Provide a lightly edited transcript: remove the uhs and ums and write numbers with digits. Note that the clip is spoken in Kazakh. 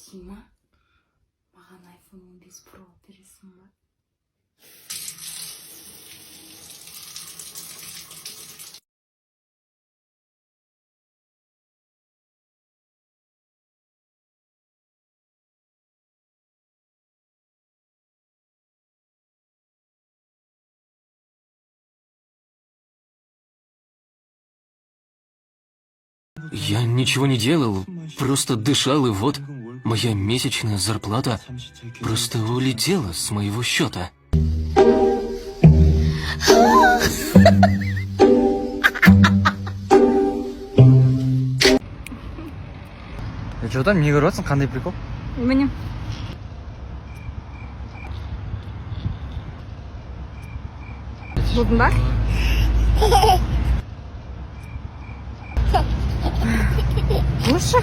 Хима, маған iPhone 15 Pro бересің ба? Я ничего не делал, просто дышал, и вот моя месячная зарплата просто улетела с моего счета. Что там, не городцем, қандай прикол? Міне. Болдың ба? Лучше?